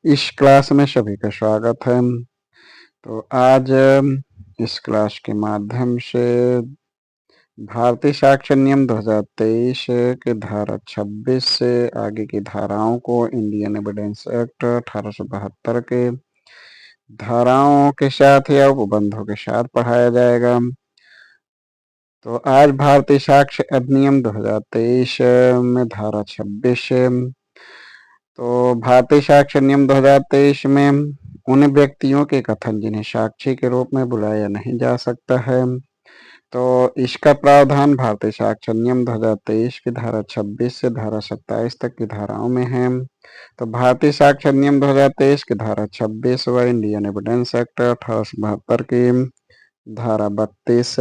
इस क्लास में सभी का स्वागत है। तो आज इस क्लास के माध्यम से भारतीय साक्ष्य नियम 2023 के धारा 26 से आगे की धाराओं को इंडियन एविडेंस एक्ट 1872 के धाराओं के साथ या उपबंधों के साथ पढ़ाया जाएगा। तो आज भारतीय साक्ष्य अधिनियम 2023 में धारा 26। तो भारतीय साक्ष्य नियम 2023 में उन व्यक्तियों के कथन जिन्हें साक्षी के रूप में बुलाया नहीं जा सकता है, तो इसका प्रावधान भारतीय साक्ष्य नियम 2023 की धारा 26 से धारा 27 तक की धाराओं में है। तो भारतीय साक्ष्य नियम 2023 की धारा 26 व इंडियन एविडेंस एक्ट 1872 की धारा 32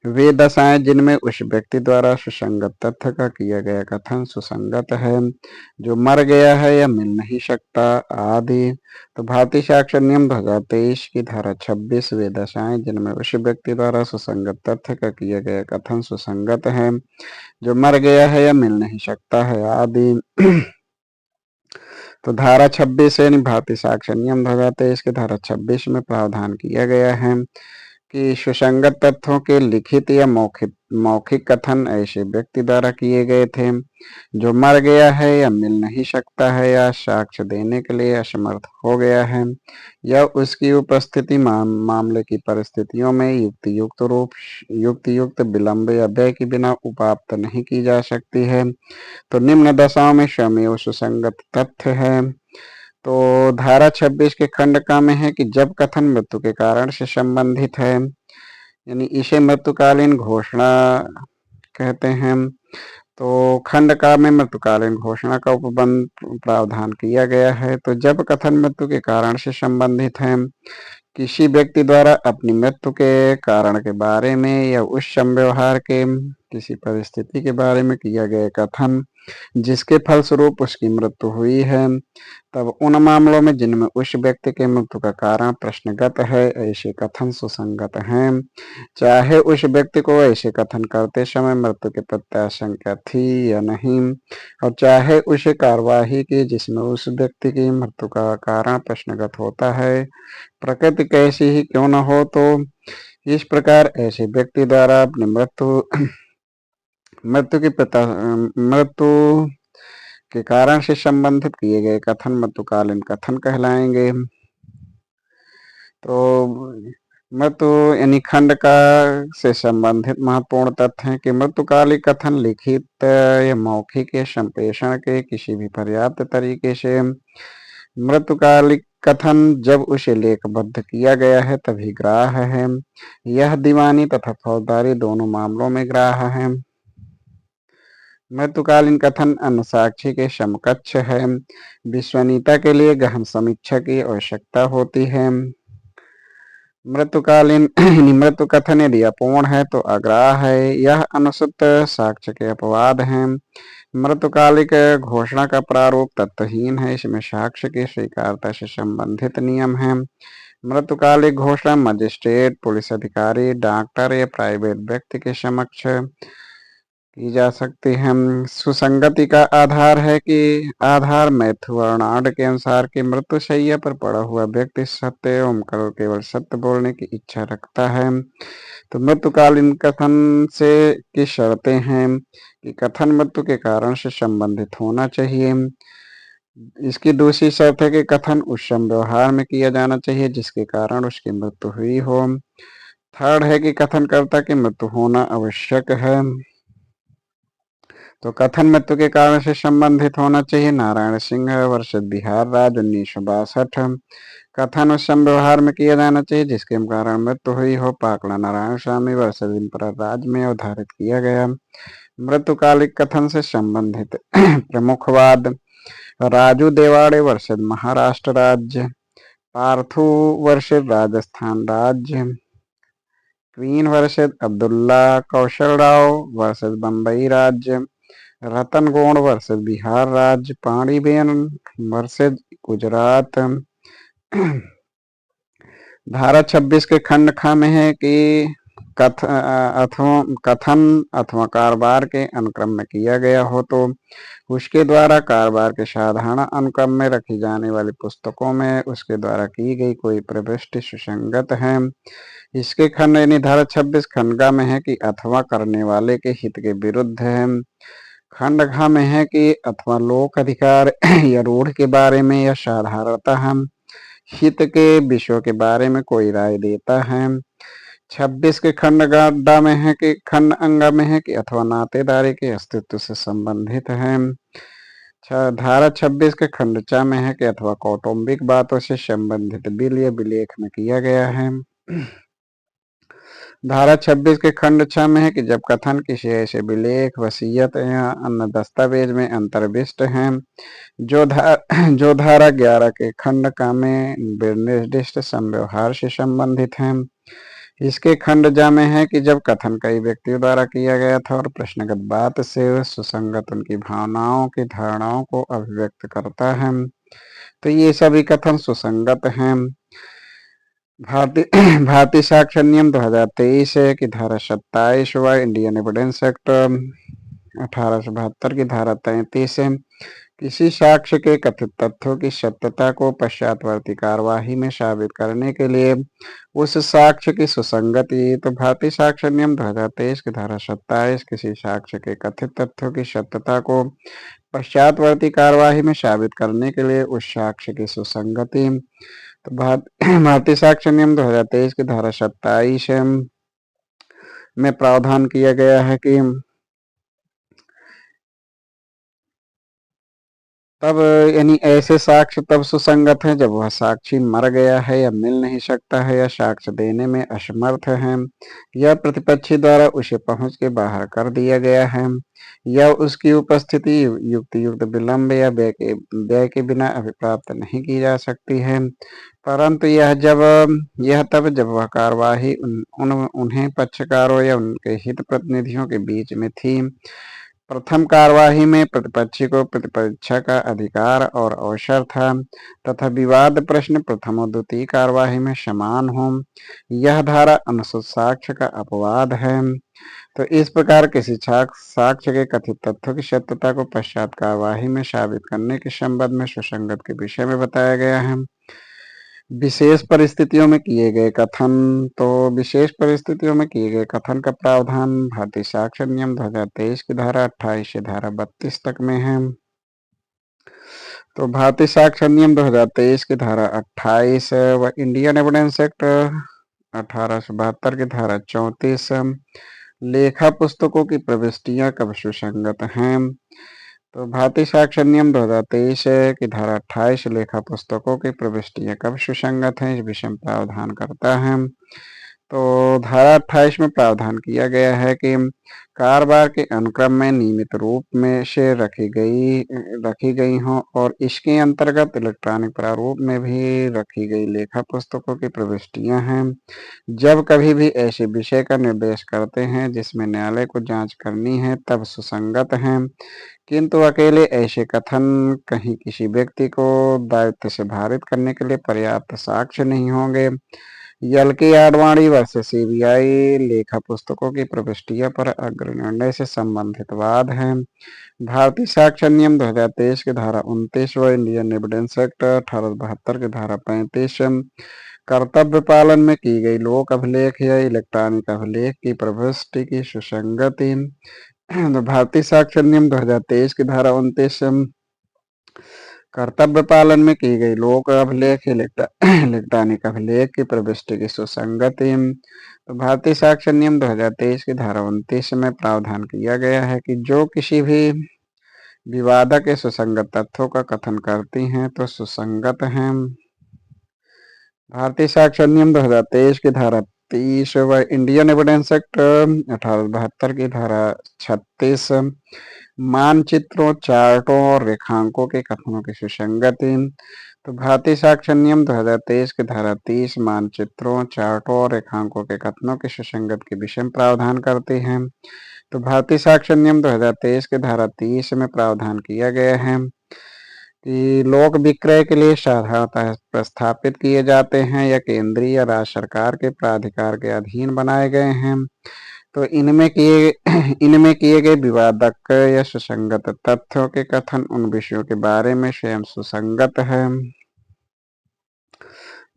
वे दशाएं जिनमें उस व्यक्ति द्वारा सुसंगत तथ्य का किया गया कथन सुसंगत है, जो मर गया है या मिल नहीं सकता आदि। तो भारतीय साक्ष्य नियम 2023 की धारा 26 वे दशाएं जिनमें उस व्यक्ति द्वारा सुसंगत तथ्य का किया गया कथन सुसंगत है, जो मर गया है या मिल नहीं सकता है आदि। तो धारा 26 यानी भारतीय साक्ष्य नियम 2023 की धारा 26 में प्रावधान किया गया है कि सुसंगत तथ्यों के लिखित या मौखिक कथन ऐसे व्यक्ति द्वारा किए गए थे जो मर गया है या मिल नहीं सकता है या साक्ष्य देने के लिए असमर्थ हो गया है, या उसकी उपस्थिति मामले की परिस्थितियों में युक्त विलंब या व्यय के बिना उपात्त नहीं की जा सकती है। तो निम्न दशाओं में स्वयं सुसंगत तथ्य है। तो धारा 26 के खंड का में है कि जब कथन मृत्यु के कारण से संबंधित है, यानी इसे मृत्युकालीन घोषणा कहते हैं। तो खंड का में मृत्युकालीन घोषणा का उपबंध प्रावधान किया गया है। तो जब कथन मृत्यु के कारण से संबंधित है, किसी व्यक्ति द्वारा अपनी मृत्यु के कारण के बारे में या उस संव्यवहार के किसी परिस्थिति के बारे में किया गया कथन जिसके फलस्वरूप उसकी मृत्यु हुई है, तब उन मामलों में जिनमें उस व्यक्ति के मृत्यु का कारण प्रश्नगत है ऐसे कथन सुसंगत हैं, चाहे उस व्यक्ति को ऐसे कथन करते समय मृत्यु की प्रत्याशंका थी या नहीं, और चाहे उसे कार्यवाही की जिसमें उस व्यक्ति की मृत्यु का कारण प्रश्नगत होता है, प्रकृति कैसी ही क्यों न हो। तो इस प्रकार ऐसे व्यक्ति द्वारा अपनी मृत्यु के कारण से संबंधित किए गए कथन मृत्युकालीन कथन कहलाएंगे। तो मृत्यु यानी खंड का से संबंधित महत्वपूर्ण तथ्य है कि मृत्युकालिक कथन लिखित या मौखिक या संप्रेषण के किसी भी पर्याप्त तरीके से मृत्युकालिक कथन जब उसे लेखबद्ध किया गया है तभी ग्राह्य है। यह दीवानी तथा फौजदारी दोनों मामलों में ग्राह्य है। मृत्युकालीन कथन अन्य साक्ष्य के समकक्ष है। विश्वसनीयता के लिए गहन समीक्षा की आवश्यकता होती है। मृत्युकालीन मृत्यु कथन यदि अपूर्ण है तो अग्राह्य है। यह अनुचित साक्ष्य के अपवाद हैं। मृत्युकालिक घोषणा का प्रारूप तथ्यहीन है। इसमें साक्ष्य की स्वीकार्यता से संबंधित नियम है। मृत्युकालिक घोषणा मजिस्ट्रेट, पुलिस अधिकारी, डॉक्टर या प्राइवेट व्यक्ति के समक्ष की जा सकती है। सुसंगति का आधार है कि आधार मैथ्यू अर्नाल्ड के अनुसार कि मृत्युशैया पर पड़ा हुआ व्यक्ति सत्य एवं केवल सत्य बोलने की इच्छा रखता है। तो मृत्युकालीन कथन से की शर्तें हैं कि कथन मृत्यु के कारण से संबंधित होना चाहिए। इसकी दूसरी शर्त है कि कथन उस व्यवहार में किया जाना चाहिए जिसके कारण उसकी मृत्यु हुई हो। थर्ड है कि कथनकर्ता की मृत्यु होना आवश्यक है। तो कथन मृत्यु के कारण से संबंधित होना चाहिए। नारायण सिंह वर्ष बिहार राज्य 1962। कथन उस व्यवहार में किया जाना चाहिए जिसके कारण मृत्यु हुई हो। पाकड़ा नारायण स्वामी वर्ष पर राज्य में अवधारित किया गया। मृत्युकालिक कथन से संबंधित प्रमुख वाद राजू देवाड़े वर्ष महाराष्ट्र राज्य, पार्थू वर्ष राजस्थान राज्य, क्वीन वर्ष अब्दुल्ला कौशल राव वर्ष बम्बई राज्य, रतन गौड़ वर्सेस बिहार राज्य, पाणीबेन वर्सेस गुजरात। धारा 26 के खंड ख में है कि कथन अथवा कारोबार के अनुक्रम में किया गया हो तो उसके द्वारा कारोबार के साधारण अनुक्रम में रखी जाने वाली पुस्तकों में उसके द्वारा की गई कोई प्रविष्टि सुसंगत है। इसके खंड यानी धारा 26 खंड में है कि अथवा करने वाले के हित के विरुद्ध है। खंड घ में है कि अथवा लोक अधिकार या रूढ़ के बारे में या साधारणतः हित के विषयों के बारे में कोई राय देता है। 26 के खंड ग में है कि खंड अंग में है कि अथवा नातेदारी के अस्तित्व से संबंधित है। धारा 26 के खंड च में है कि अथवा कौटुंबिक बातों से संबंधित बिल या विलेख में किया गया है। धारा 26 के खंड 6 में है कि जब कथन किसी ऐसे विलेख, वसीयत या अन्य दस्तावेज में अंतर्विष्ट हैं जो धारा 11 के खंड का में निर्दिष्ट संव्यवहार से संबंधित हैं। इसके खंड जा में है कि जब कथन कई व्यक्तियों द्वारा किया गया था और प्रश्नगत बात से सुसंगत उनकी भावनाओं की धारणाओं को अभिव्यक्त करता है तो ये सभी कथन सुसंगत हैं। भारतीय साक्ष्य नियम 2023 है कि धारा 27 व इंडियन एविडेंस एक्ट 1872 की धारा 33 है किसी साक्ष्य के कथित तथ्यों की सत्यता को पश्चातवर्ती कार्यवाही में साबित करने के लिए उस साक्ष्य की सुसंगति। तो भारतीय साक्ष्य नियम 2023 की धारा 27 किसी साक्ष्य के कथित तथ्यों की सत्यता को पश्चातवर्ती कार्यवाही में साबित करने के लिए उस साक्ष्य की सुसंगति। तो भारतीय साक्ष्य नियम 2023 की धारा 27 में प्रावधान किया गया है कि तब यानी ऐसे साक्ष्य तब सुसंगत है जब वह साक्षी मर गया है या मिल नहीं सकता है या साक्ष्य देने में असमर्थ है या प्रतिपक्षी द्वारा उसे पहुंच के बाहर कर दिया गया है या उसकी उपस्थिति युक्त विलंब या व्यय के बिना अभिप्राप्त नहीं की जा सकती है। परंतु यह तब जब वह कार्यवाही उन्हें पक्षकारों या उनके हित प्रतिनिधियों के बीच में थी। प्रथम कार्यवाही में प्रतिपक्षी को प्रतिपरीक्षा का अधिकार और अवसर था तथा विवाद प्रश्न प्रथम और द्वितीय कार्यवाही में समान हो। यह धारा अनुसूचित साक्ष्य का अपवाद है। तो इस प्रकार किसी साक्ष्य के कथित तथ्यों की सत्यता को पश्चात कार्यवाही में साबित करने के संबंध में सुसंगत के विषय में बताया गया है। विशेष परिस्थितियों में किए गए कथन। तो विशेष परिस्थितियों में किए गए कथन का प्रावधान भारतीय साक्ष्य नियम 2023 की धारा 28 से धारा 32 तक में है। तो भारतीय साक्ष्य नियम 2023 की धारा 28 व इंडियन एविडेंस एक्ट 1872 की धारा 34 लेखा पुस्तकों की प्रविष्टियां कब सुसंगत हैं। तो भारतीय साक्ष्य नियम 2023 की धारा 28 लेखा पुस्तकों की प्रविष्टियां कब सुसंगत हैं इस विषय में प्रावधान करता है। तो धारा 28 में प्रावधान किया गया है कि कारोबार के अनुक्रम में नियमित रूप में से रखी गई हों और इसके अंतर्गत इलेक्ट्रॉनिक प्रारूप में भी रखी गई लेखा पुस्तकों की प्रविष्टियां हैं जब कभी भी ऐसे विषय का निर्देश करते हैं जिसमें न्यायालय को जांच करनी है तब सुसंगत हैं। किंतु अकेले ऐसे कथन कहीं किसी व्यक्ति को दायित्व से भारित करने के लिए पर्याप्त साक्ष्य नहीं होंगे। यलकी आडवाणी वर्सेस सीबीआई लेखा पुस्तकों की प्रविष्टियों पर अग्रनिर्णय से संबंधित वाद है। भारतीय साक्ष्य नियम 2023 की धारा 29 व इंडियन एविडेंस एक्ट 1872 की धारा 35 कर्तव्य पालन में की गई लोक अभिलेख या इलेक्ट्रॉनिक अभिलेख की प्रविष्टि की सुसंगति। भारतीय साक्ष्य नियम 2023 की धारा 29 कर्तव्य पालन में की गई लोक अभिलेख इलेक्ट्रॉनिक अभिलेख की प्रविष्टि की सुसंगति। तो भारतीय साक्ष्य नियम 2023 की धारा 29 में प्रावधान किया गया है कि जो किसी भी विवादक या सुसंगत तथ्यों का कथन करती हैं तो सुसंगत हैं। भारतीय साक्ष्य नियम 2023 की धारा 30 व इंडियन एविडेंस एक्ट 1872 की धारा 36 मानचित्रों, चार्टों और रेखांकों के कथनों की सुसंगति। तो भारतीय साक्ष्य नियम 2023 की धारा 30 मानचित्रों, चार्टों और रेखांकों के कथनों की सुसंगत के विषय में प्रावधान करते हैं। तो भारतीय साक्ष्य नियम 2023 की धारा 30 में प्रावधान किया गया है कि लोक विक्रय के लिए साधारणतः प्रस्थापित किए जाते हैं या केंद्रीय या राज्य सरकार के प्राधिकार के अधीन बनाए गए हैं। तो इनमें किए गए विवादक या सुसंगत तथ्यों के कथन उन विषयों के बारे में स्वयं सुसंगत है।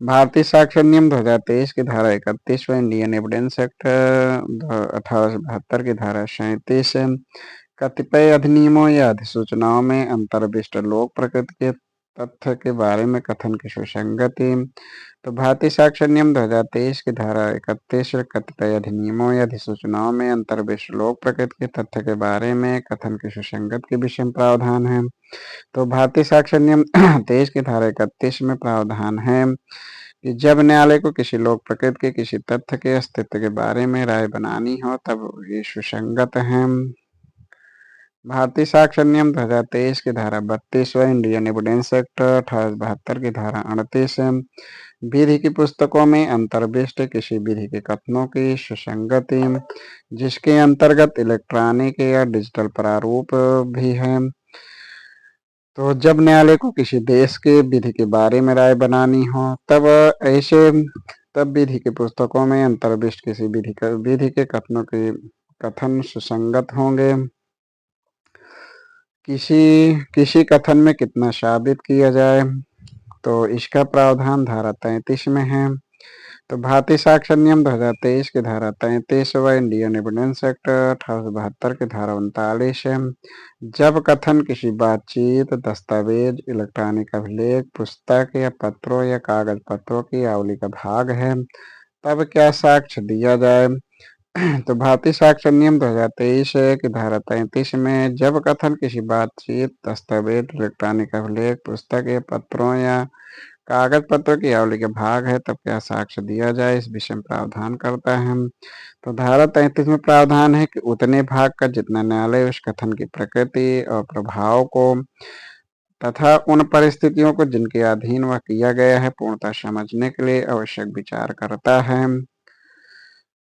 भारतीय साक्षर नियम 2023 की धारा 31 व इंडियन एविडेंस एक्ट 1872 की धारा 37 कतिपय अधिनियमों या अधिसूचनाओं में अंतर्विष्ट लोक प्रकृति के तथ्य के बारे में कथन की सुसंगति। तो भारतीय साक्षर नियम 2023 की धारा 31 कतिपय अधिनियमों या अधिसूचनाओं में अंतर्विष्ट लोक प्रकृति के तथ्य के बारे में कथन की सुसंगत के विषय में प्रावधान है। तो भारतीय साक्षर नियम 23 की धारा 31 में प्रावधान है कि जब न्यायालय को किसी लोक प्रकृति के किसी तथ्य के अस्तित्व के बारे में राय बनानी हो तब ये सुसंगत है। भारतीय साक्षर नियम 2023 की धारा 32 व इंडियन एविडेंस एक्ट 1872 की धारा 38 विधि की पुस्तकों में अंतर्विष्ट किसी विधि के कथनों की सुसंगति जिसके अंतर्गत इलेक्ट्रॉनिक या डिजिटल प्रारूप भी है। तो जब न्यायालय को किसी देश के विधि के बारे में राय बनानी हो तब विधि की पुस्तकों में अंतर्विष्ट किसी विधि के कथनों के कथन सुसंगत होंगे। किसी कथन में कितना साबित किया जाए तो इसका प्रावधान धारा 33 में है। तो भारतीय साक्षर नियम 2023 की धारा 33 व इंडियन एविडेंस एक्ट 1872 की धारा 39 है। जब कथन किसी बातचीत दस्तावेज इलेक्ट्रॉनिक अभिलेख पुस्तक या पत्रों या कागज पत्रों की आवली का भाग है तब क्या साक्ष्य दिया जाए। तो भारतीय साक्षर नियम 2023 की धारा 33 में जब कथन किसी बातचीत दस्तावेज इलेक्ट्रॉनिक अभिलेख पुस्तक या पत्रों या कागज पत्रों की आवली का भाग है तब क्या साक्ष्य दिया जाए इस विषय में प्रावधान करता है। तो धारा 33 में प्रावधान है कि उतने भाग का जितना न्यायालय उस कथन की प्रकृति और प्रभाव को तथा उन परिस्थितियों को जिनके अधीन वह किया गया है पूर्णतः समझने के लिए आवश्यक विचार करता है।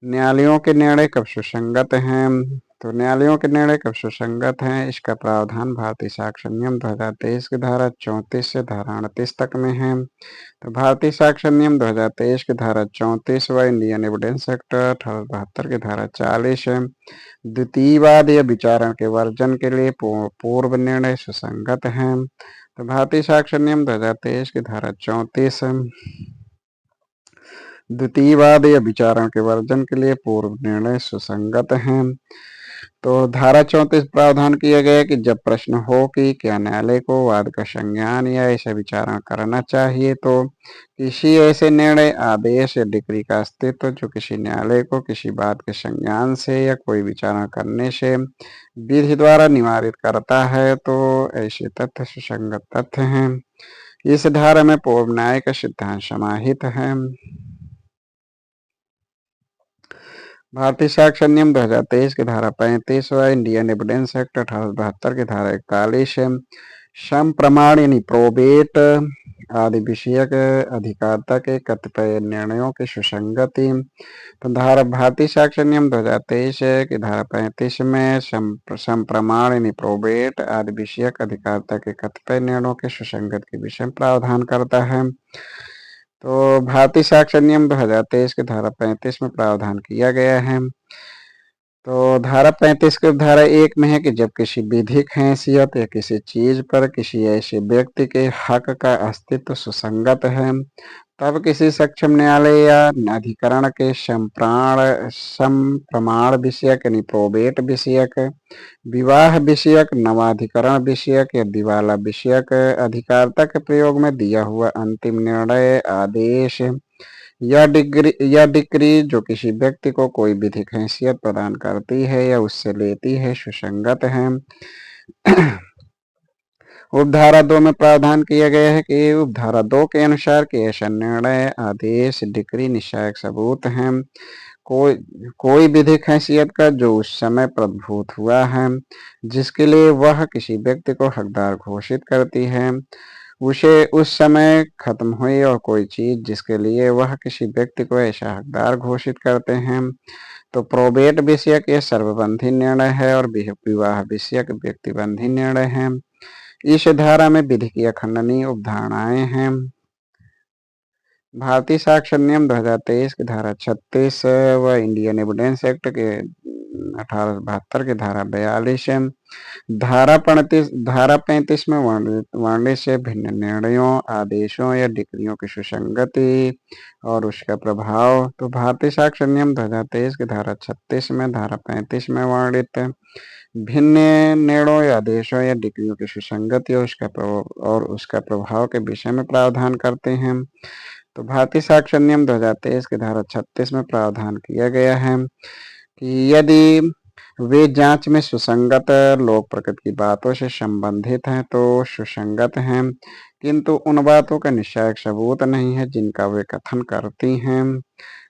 न्यायालयों के निर्णय कब सुसंगत हैं। तो न्यायालयों के निर्णय कब सुसंगत हैं इसका प्रावधान भारतीय साक्षर नियम 2023 की धारा 34 से धारा 38 तक में है। तो भारतीय साक्षर नियम 2023 की धारा 34 व इंडियन एविडेंस एक्ट 1872 की धारा 40 है द्वितीयवाद या विचारण के वर्जन के लिए पूर्व निर्णय सुसंगत है। तो भारतीय साक्षर नियम 2023 की धारा 34 द्वितीयवाद या विचारण के वर्जन के लिए पूर्व निर्णय सुसंगत हैं। तो धारा 34 प्रावधान किया गया कि जब प्रश्न हो कि क्या न्यायालय को वाद का संज्ञान या ऐसा विचारण करना चाहिए तो किसी ऐसे निर्णय आदेश या डिक्री का अस्तित्व जो किसी न्यायालय को किसी बात के संज्ञान से या कोई विचारण करने से विधि द्वारा निवारित करता है तो ऐसे तथ्य सुसंगत तथ्य हैं। इस धारा में पूर्व न्याय का सिद्धांत समाहित है। भारतीय साक्षर नियम 2023 की धारा 35 व इंडियन एविडेंस एक्ट 1872 की धारा 41 सम प्रमाण यानी प्रोबेट आदि विषयक अधिकारिता के कतिपय निर्णयों की सुसंगति। तो धारा भारतीय साक्षर नियम 2023 की धारा 35 में सम प्रमाण यानी प्रोबेट आदि विषयक अधिकारिता के कतिपय निर्णयों के सुसंगत के विषय में प्रावधान करता है। तो भारतीय साक्षर नियम 2023 की धारा 35 में प्रावधान किया गया है। तो धारा 35 के धारा 1 में है कि जब किसी विधिक हैसियत या किसी चीज पर किसी ऐसे व्यक्ति के हक का अस्तित्व सुसंगत है तब किसी सक्षम न्यायालय या अधिकरण के संप्रमाण विषयक यानी प्रोबेट विषयक विवाह विषयक नवाधिकरण विषयक या दिवाला विषयक अधिकारिता के प्रयोग में दिया हुआ अंतिम निर्णय आदेश या डिक्री जो किसी व्यक्ति को कोई विधिक हैसियत प्रदान करती है या उससे लेती है सुसंगत है। उपधारा 2 में प्रावधान किया गया है कि उपधारा 2 के अनुसार कि ऐसा निर्णय आदेश डिक्री निश्चायक सबूत है कोई विधिक हैसियत का जो उस समय प्रभुत हुआ है जिसके लिए वह किसी व्यक्ति को हकदार घोषित करती है उसे उस समय खत्म हुई और कोई चीज जिसके लिए वह किसी व्यक्ति को ऐसा हकदार घोषित करते हैं तो प्रोबेट विषयक ये सर्वबंधी निर्णय है और विवाह विषयक व्यक्तिबंधी निर्णय है। इस धारा में विधि की अखंडनीय अवधारणाएं हैं। भारतीय साक्षर नियम 2023 की धारा 36 व इंडियन एविडेंस एक्ट के 1872 की धारा 42 है। धारा 35 में वर्णित से भिन्न निर्णयों, आदेशों या डिक्रियों की सुसंगति और उसका प्रभाव। तो भारतीय साक्षर नियम 2023 की धारा 36 में, धारा 35 में वर्णित भिन्न निर्णयों या आदेशों या डिक्रियों की सुसंगति और उसका प्रभाव के विषय में प्रावधान करते हैं। तो भारतीय साक्षर नियम 2023 की धारा 36 में प्रावधान किया गया है कि यदि वे जांच में सुसंगत लोक प्रकृति की बातों से संबंधित हैं तो सुसंगत हैं, किंतु उन बातों का निश्चायक सबूत नहीं है जिनका वे कथन करती हैं।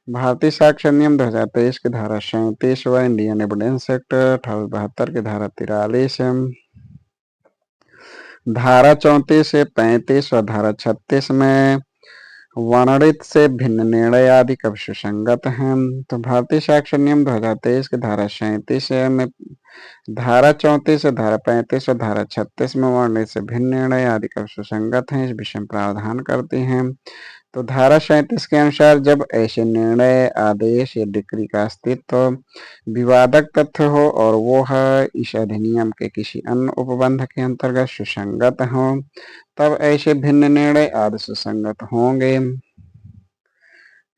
भारतीय साक्षर नियम 2023 की धारा 37 व इंडियन एविडेंस एक्ट 1872 की धारा 43 है। धारा 34 से 35 और धारा 36 में वर्णित से भिन्न निर्णय आदि कब सुसंगत हैं। तो भारतीय साक्षर नियम 2023 की धारा 37 में, धारा 34 से धारा 35 और धारा 36 में वर्णित से भिन्न निर्णय आदि कब सुसंगत हैं, इस विषय में प्रावधान करते हैं। तो धारा 37 के अनुसार जब ऐसे निर्णय, आदेश या डिक्री का अस्तित्व विवादक तथ्य हो और वो इस अधिनियम के किसी अन्य उपबंध के अंतर्गत सुसंगत हो, तब ऐसे भिन्न निर्णय आदि सुसंगत होंगे।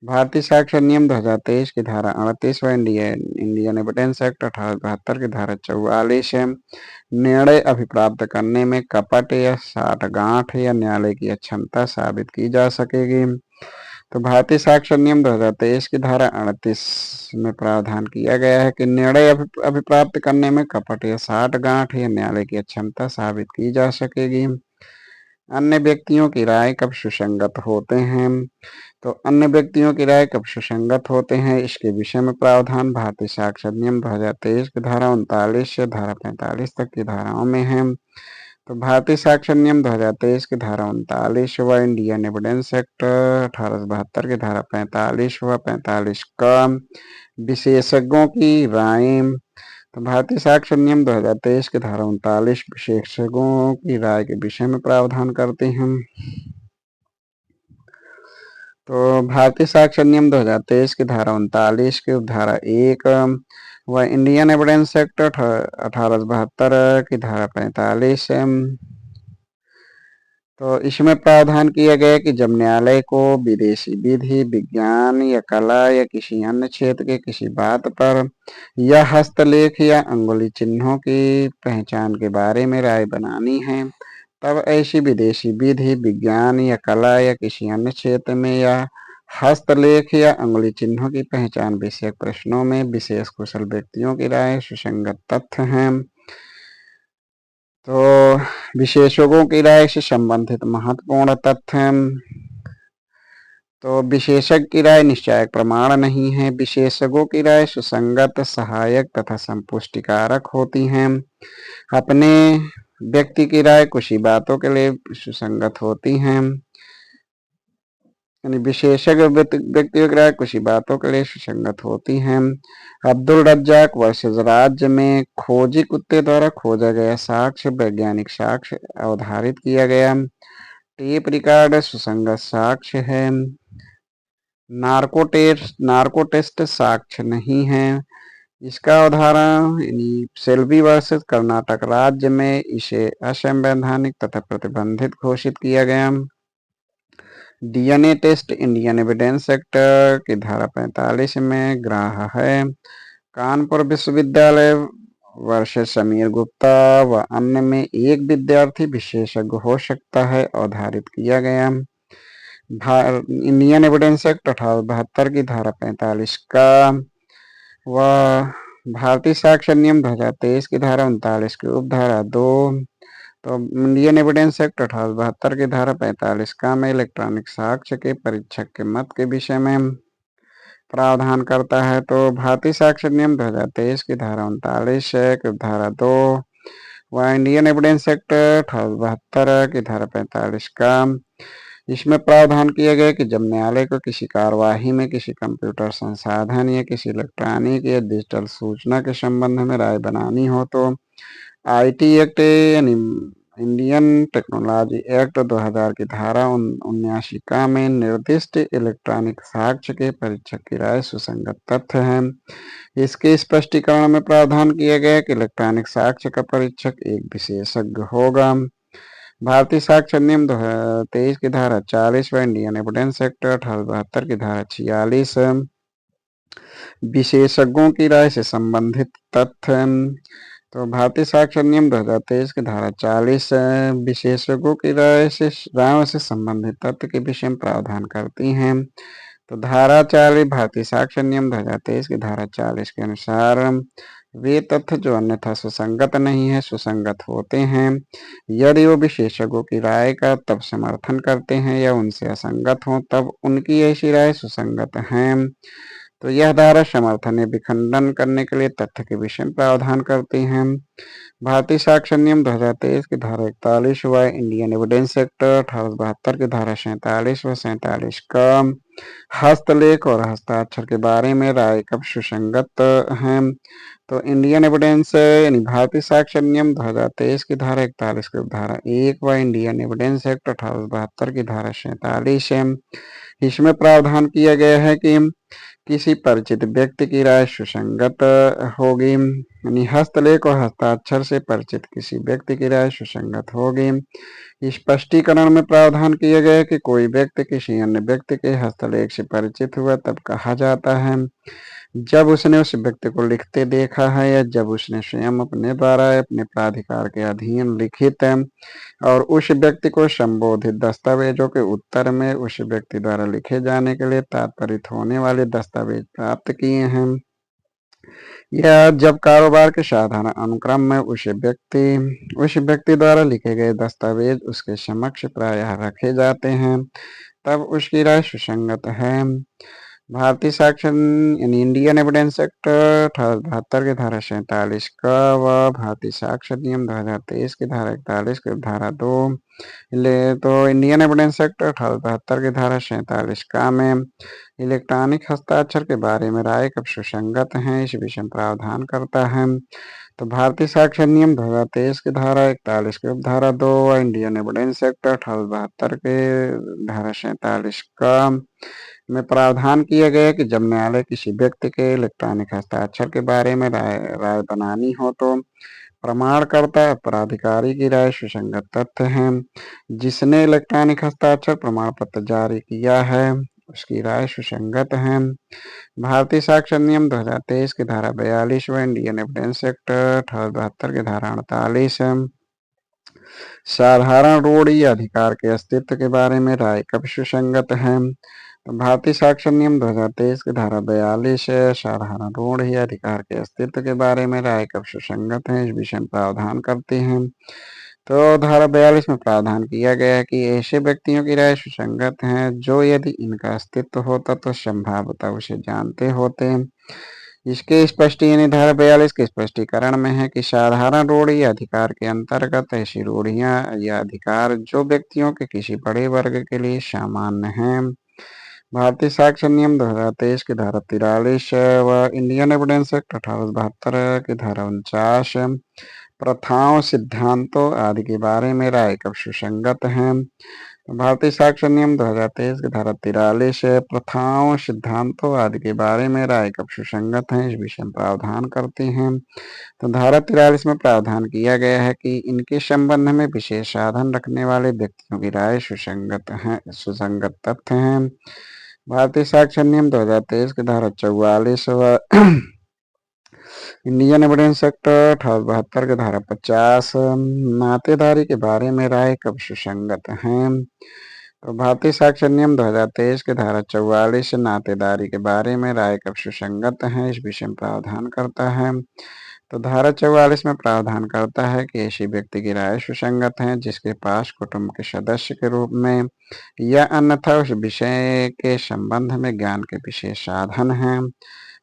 भारतीय साक्षर नियम 2023 की धारा 38 व इंडियन एविडेंस एक्ट 1872 की धारा 44 है। निर्णय अभिप्राप्त करने में कपट या साठगांठ या न्यायालय की अक्षमता साबित की जा सकेगी। तो भारतीय साक्षर नियम 2023 की धारा 38 में प्रावधान किया गया है कि निर्णय अभिप्राप्त करने में कपट या साठगांठ या न्यायालय की अक्षमता साबित की जा सकेगी। अन्य व्यक्तियों की राय कब सुसंगत होते हैं। तो अन्य व्यक्तियों की राय कब सुसंगत होते हैं, इसके विषय में प्रावधान भारतीय साक्षर नियम 2023 की धारा 39 से धारा 45 तक की धाराओं में है। तो भारतीय साक्षर नियम 2023 की धारा 39 व इंडियन एविडेंस एक्ट 1872 की धारा 45 व 45 का विशेषज्ञों की राय। तो भारतीय साक्षर नियम 2023 की धारा 39 विशेषज्ञों की राय के विषय में प्रावधान करते हैं। तो भारतीय साक्षर नियम 2023 की धारा 39 की धारा 1 व इंडियन एविडेंस एक्ट 1872 की धारा 45 तो इसमें प्रावधान किया गया कि जब न्यायालय को विदेशी विधि, विज्ञान या कला या किसी अन्य क्षेत्र के किसी बात पर या हस्तलेख या अंगुली चिन्हों की पहचान के बारे में राय बनानी है, तब ऐसी विदेशी विधि, विज्ञान या कला या किसी अन्य क्षेत्र में या हस्तलेख या अंगुली चिन्हों की पहचान विषयक प्रश्नों में विशेष कुशल व्यक्तियों की राय सुसंगत तथ्य हैं। तो विशेषज्ञों की राय से संबंधित महत्वपूर्ण तथ्य। तो विशेषज्ञ की राय निश्चायक प्रमाण नहीं है। विशेषज्ञों की राय सुसंगत, सहायक तथा संपुष्टिकारक होती हैं। अपने व्यक्ति की राय कुछ ही बातों के लिए सुसंगत होती हैं। यानी विशेषज्ञ व्यक्तियों की राय कुछ ही बातों के लिए सुसंगत होती हैं। अब्दुल रज्जाक वर्सेस राज्य में खोजी कुत्ते द्वारा खोजा गया साक्ष्य वैज्ञानिक साक्ष्य अवधारित किया गया। टेप रिकॉर्ड सुसंगत साक्ष्य है। नार्को टेस्ट साक्ष्य नहीं है। इसका उदाहरण सेल्वी वर्सेस कर्नाटक राज्य में इसे असंवैधानिक तथा प्रतिबंधित घोषित किया गया। DNA test Indian evidence act की धारा 45 में ग्राह्य है। कानपुर विश्वविद्यालय वर्सेस समीर गुप्ता व अन्य में एक विद्यार्थी विशेषज्ञ हो सकता है अवधारित किया गया। इंडियन एविडेंस एक्ट 1872 की धारा 45 का व भारतीय साक्षर नियम 2023 की धारा 39 की उपधारा 2। तो इंडियन एविडेंस एक्ट 1872 की धारा 45 का में इलेक्ट्रॉनिक साक्ष्य के परीक्षक के मत के विषय में प्रावधान करता है। तो भारतीय साक्षर नियम 2023 की धारा 39 की धारा 2 व इंडियन एविडेंस एक्ट 1872 की धारा 45 का इसमें प्रावधान किया गया कि जब न्यायालय को किसी कार्यवाही में किसी कंप्यूटर संसाधन या किसी इलेक्ट्रॉनिक या डिजिटल सूचना के संबंध में राय बनानी हो तो आईटी एक्ट यानी इंडियन टेक्नोलॉजी एक्ट 2000 की धारा 79 का में निर्दिष्ट इलेक्ट्रॉनिक साक्ष्य के परीक्षक की राय सुसंगत तथ्य है। इसके स्पष्टीकरण में प्रावधान किया गया है कि इलेक्ट्रॉनिक साक्ष्य का परीक्षक एक विशेषज्ञ होगा। भारतीय साक्ष्य नियम 2023 की धारा 40 व इंडियन एविडेंस एक्ट 1872 की धारा 46 विशेषज्ञों की राय से संबंधित तथ्य। तो भारतीय साक्ष्य नियम 2023 की धारा 40 विशेषज्ञों की रायों से संबंधित तथ्य के विषय में प्रावधान करती हैं। तो धारा 40 भारतीय साक्ष्य नियम 2023 की धारा 40 के अनुसार वे तथ्य जो अन्यथा सुसंगत नहीं है सुसंगत होते हैं यदि वो विशेषज्ञों की राय का तब समर्थन करते हैं या उनसे असंगत हो तब उनकी ऐसी राय सुसंगत है। तो यह धारा समर्थन या विखंडन करने के लिए तथ्य के विषय में प्रावधान करती हैं। भारतीय साक्ष्य नियम 2023 की धारा 41 व इंडियन एविडेंस एक्ट 1872 की धारा 47 व 47 का हस्तलेख और हस्ताक्षर के बारे में राय कब सुसंगत है। तो इंडियन एविडेंस यानी भारतीय साक्ष्य नियम 2023 की धारा 41 की धारा 1 व इंडियन एविडेंस एक्ट 1872 की धारा 47 है। इसमें प्रावधान किया गया है कि किसी परिचित व्यक्ति की राय सुसंगत होगी यानी हस्तलेख और हस्ताक्षर से परिचित किसी व्यक्ति की राय सुसंगत होगी। स्पष्टीकरण में प्रावधान किया गया है कि कोई व्यक्ति किसी अन्य व्यक्ति के हस्तलेख से परिचित हुआ तब कहा जाता है जब उसने उस व्यक्ति को लिखते देखा है या जब उसने स्वयं अपने द्वारा अपने प्राधिकार के अधीन लिखित और उस व्यक्ति को संबोधित दस्तावेजों के उत्तर में उस व्यक्ति द्वारा लिखे जाने के लिए तात्पर्य होने वाले दस्तावेज प्राप्त किए हैं या जब कारोबार के साधारण अनुक्रम में उस व्यक्ति द्वारा लिखे गए दस्तावेज उसके समक्ष प्रायः रखे जाते हैं तब उसकी राय सुसंगत है। भारतीय साक्ष्य यानी इंडियन एविडेंस एक्ट 1872 की धारा 47 का व भारतीय साक्ष्य नियम 2023 की धारा 41 की धारा 2 तो इंडियन एविडेंस एक्ट 1872 की धारा 47 का में इलेक्ट्रॉनिक हस्ताक्षर के बारे में राय कब सुसंगत है इस विषय में प्रावधान करता है। तो भारतीय साक्ष्य नियम 2023 की धारा 41 की धारा 2 व इंडियन एविडेंस एक्ट 1872 के धारा 47 का में प्रावधान किया गया कि जब न्यायालय किसी व्यक्ति के इलेक्ट्रॉनिक हस्ताक्षर के बारे में राय बनानी हो तो प्रमाणकर्ता प्राधिकारी की राय सुसंगत तथ्य है। जिसने इलेक्ट्रॉनिक हस्ताक्षर प्रमाण पत्र जारी किया है उसकी राय सुसंगत है। भारतीय साक्ष्य नियम 2023 की धारा 42 व इंडियन एविडेंस एक्ट 1872 की धारा 48 साधारण रूढ़ या अधिकार के अस्तित्व के बारे में राय कब सुसंगत है। तो भारतीय साक्ष्य नियम 2023 की धारा 42 साधारण रूढ़ या अधिकार के अस्तित्व के बारे में राय कब सुसंगत है इस विषय में प्रावधान करते हैं। तो धारा 42 में प्रावधान किया गया है कि ऐसे व्यक्तियों की राय सुसंगत है जो यदि इनका अस्तित्व होता तो संभावतः उसे जानते होते। इसके स्पष्ट यानी धारा 42 के स्पष्टीकरण में है कि साधारण रूढ़ी अधिकार के अंतर्गत ऐसी रूढ़ियां या अधिकार जो व्यक्तियों के किसी बड़े वर्ग के लिए सामान्य हैं। भारतीय साक्ष्य नियम 2023 की धारा 43 व इंडियन एविडेंस एक्ट 1872 की धारा 49 प्रथाओं सिद्धांतों आदि के बारे में राय कब सुसंगत है। भारतीय साक्ष्य नियम 2023 की धारा 43 प्रथाओं सिद्धांतों आदि के बारे में राय कब सुसंगत है इस विषय में प्रावधान करते हैं। तो धारा 43 में प्रावधान किया गया है कि इनके संबंध में विशेष साधन रखने वाले व्यक्तियों की राय सुसंगत तथ्य हैं। भारतीय साक्ष्य नियम 2023 की धारा 44 व इंडियन एविडेंस एक्ट 1872 की धारा 50 नातेदारी के बारे में राय कब सुसंगत है। तो भारतीय साक्ष्य नियम 2023 की धारा 44 नातेदारी के बारे में राय कब सुसंगत है इस विषय में प्रावधान करता है। तो धारा 44 में प्रावधान करता है कि ऐसी व्यक्ति की राय सुसंगत है जिसके पास कुटुंब के सदस्य के रूप में या अन्यथा उस विषय के संबंध में ज्ञान के विशेष साधन हैं।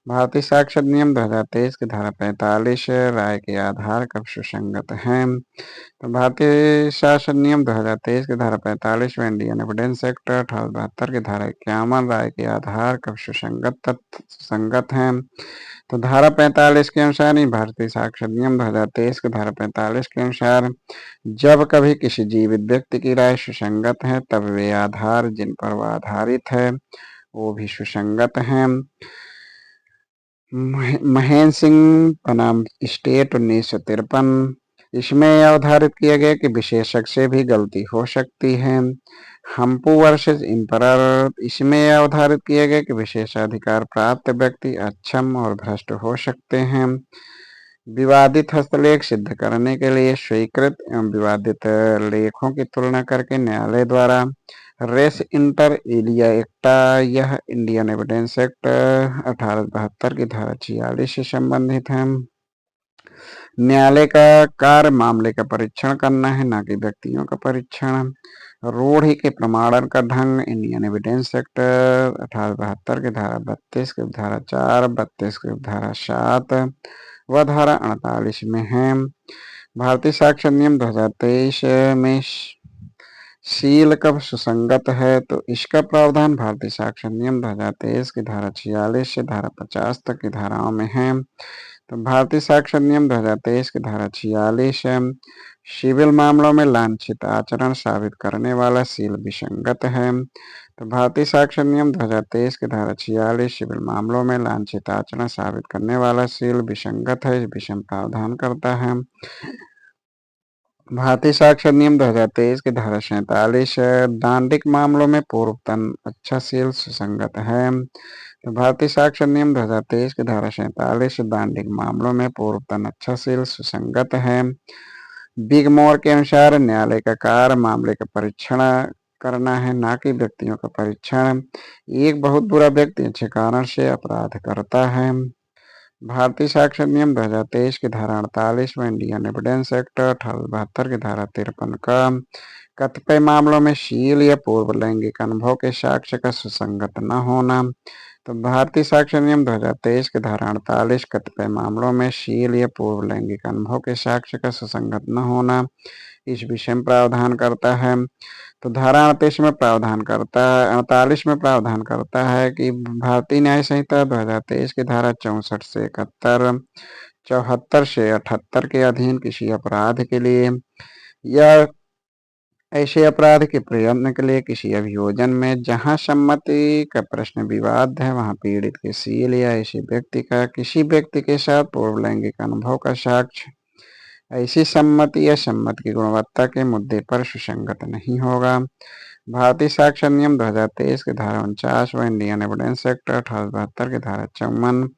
भारतीय साक्षर नियम 2023 की धारा 45 राय के आधार कब सुसंगत है। तो भारतीय शासन नियम 2023 की धारा 45 व इंडियन एविडेंस एक्ट 1872 की धारा 51 राय के आधार कब सुसंगत है। तो धारा 45 के अनुसार ही भारतीय साक्षर नियम 2023 की धारा 45 के अनुसार जब कभी किसी जीवित व्यक्ति की राय सुसंगत है तब वे आधार जिन पर वह आधारित है वो भी सुसंगत हैं। महेंद्र सिंह बनाम स्टेट 1953। इसमें अवधारित किया गया कि विशेषज्ञ से भी गलती हो सकती है। हम्पू वर्सेस इम्परर। इसमें अवधारित किया गया कि विशेषाधिकार प्राप्त व्यक्ति अक्षम और भ्रष्ट हो सकते हैं। विवादित हस्तलेख सिद्ध करने के लिए स्वीकृत एवं विवादित लेखों की तुलना करके न्यायालय द्वारा रेस इंटर एलिया एक्टा, यह इंडियन एविडेंस एक्ट 1872 की धारा 46 से संबंधित है। न्यायालय का कार्य मामले का परीक्षण करना है, ना कि व्यक्तियों का परीक्षण। रूढ़ि के प्रमाणन का ढंग इंडियन एविडेंस एक्ट 1872 की धारा 32 की धारा 4, 32 की धारा 7 व धारा 48 में है। भारतीय साक्षर नियम 2023 में सील कब सुसंगत है। तो इसका प्रावधान भारतीय साक्षर नियम 2023 की धारा 46 से धारा 50 तक की धाराओं में है। तो भारतीय साक्षर नियम 2023 की धारा 46 सिविल मामलों में लांछित आचरण साबित करने वाला सील विसंगत है। तो भारतीय साक्षर नियम 2023 की धारा 46 सिविल मामलों में लांछित आचरण साबित करने वाला सील विसंगत है, विषम प्रावधान करता है। भारतीय साक्षर नियम 2023 की धारा 47 दांडिक मामलों में पूर्वतन अच्छा सील सुसंगत है। तो भारतीय साक्षर नियम 2023 की धारा 47 दांडिक मामलों में पूर्वतन अच्छा सील सुसंगत है। बिग मोर के अनुसार न्यायालय का कार्य मामले का परीक्षण करना है, ना कि व्यक्तियों का परीक्षण। एक बहुत बुरा व्यक्ति अच्छे कारण से अपराध करता है। भारतीय साक्षर नियम 2023 की धारा 48 में इंडियन एविडेंस एक्ट 1872 की धारा 53 का कतिपय मामलों में शील या पूर्व लैंगिक अनुभव के साक्ष्य का सुसंगत न होना। तो भारतीय साक्षर नियम 2023 की धारा 48 कतिपय मामलों में शील या पूर्व लैंगिक अनुभव के साक्ष्य का सुसंगत न होना इस विषय में प्रावधान करता है। तो धारा 38 में प्रावधान करता है 48 में प्रावधान करता है कि भारतीय न्याय संहिता 2023 की धारा 64 से 71, 74 से 78 के अधीन किसी अपराध के लिए या ऐसे अपराध के प्रयत्न के लिए किसी अभियोजन में जहां सम्मति का प्रश्न विवाद है वहां पीड़ित के सील या ऐसे व्यक्ति का किसी व्यक्ति के साथ पूर्व लैंगिक अनुभव का साक्ष्य ऐसी सम्मति या सम्मति की गुणवत्ता के मुद्दे पर सुसंगत नहीं होगा। भारतीय साक्षर नियम 2023 की धारा 49 व इंडियन एविडेंस एक्ट 1872 की धारा 54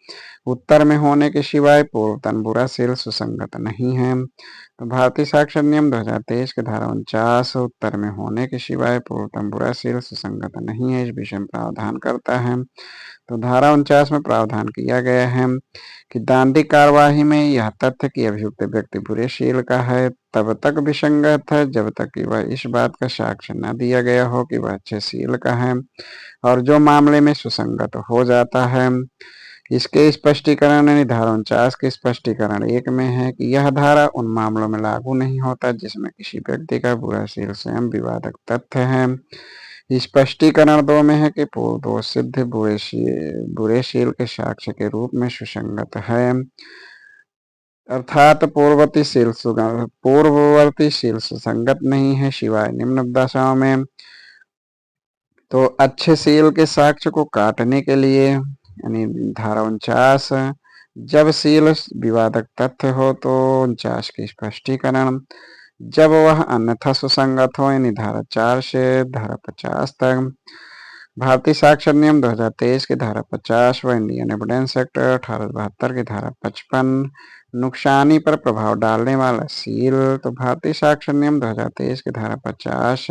उत्तर में होने के सिवाय पूर्वतन बुरा सील सुसंगत नहीं है। तो भारतीय साक्षर नियम 2023 की धारा 49 उत्तर में होने के सिवाय पूर्वतन बुरा सील सुसंगत नहीं है, इस विषय में प्रावधान करता है। तो धारा 49 में प्रावधान किया गया है कि दांडिक कार्यवाही में यह तथ्य कि अभियुक्त व्यक्ति बुरे शील का है तब तक विसंगत है जब तक कि वह इस बात का साक्ष्य न दिया गया हो कि वह अच्छे शील का है, और जो मामले में सुसंगत हो जाता है। इसके स्पष्टीकरण यानी धारा 49 के स्पष्टीकरण 1 में है कि यह धारा उन मामलों में लागू नहीं होता जिसमें किसी व्यक्ति का बुरा शील स्वयं विवादक तथ्य है। स्पष्टीकरण 2 में है कि पूर्व दोष सिद्ध बुरे शील के साक्ष्य के रूप में सुसंगत है, अर्थात पूर्ववर्ती शील सुसंगत नहीं है सिवाय निम्न दशाओं में। तो अच्छे सील के साक्ष्य को काटने के लिए यानी धारा 49 जब सील विवादक तथ्य हो तो 49 की स्पष्टीकरण, जब वह अन्यथा सुसंगत हो यानी धारा 4 से धारा 50 तक। भारतीय साक्षर नियम 2023 की धारा 50 व इंडियन एविडेंस एक्ट 1872 की धारा 55 नुकसानी पर प्रभाव डालने वाला सील। तो भारतीय साक्षर नियम 2023 की धारा 50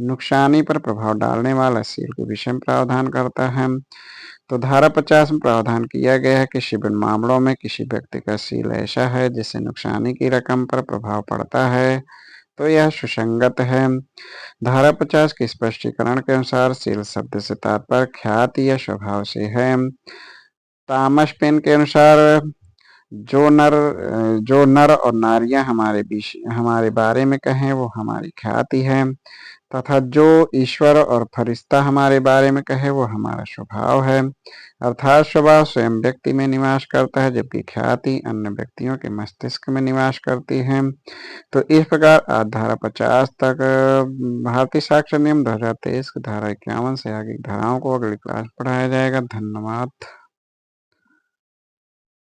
नुकसानी पर प्रभाव डालने वाला सील के विषय में प्रावधान करता है। तो धारा 50 में प्रावधान किया गया है कि सिविल मामलों में किसी व्यक्ति का सील ऐसा है जिससे नुकसानी की रकम पर प्रभाव पड़ता है तो यह सुसंगत है। धारा 50 के स्पष्टीकरण के अनुसार सील शब्द से तात्पर्य ख्याति या स्वभाव से है। टॉमस पेन के अनुसार जो नर और नारियां हमारे बारे में कहें वो हमारी ख्याति है, तथा जो ईश्वर और फरिश्ता हमारे बारे में कहे वो हमारा स्वभाव है। अर्थात स्वभाव स्वयं व्यक्ति में निवास करता है, जबकि ख्याति अन्य व्यक्तियों के मस्तिष्क में निवास करती है। तो इस प्रकार आज धारा 50 तक भारतीय साक्षर नियम 2023 की धारा 51 से आगे की धाराओं को अगली क्लास पढ़ाया जाएगा। धन्यवाद।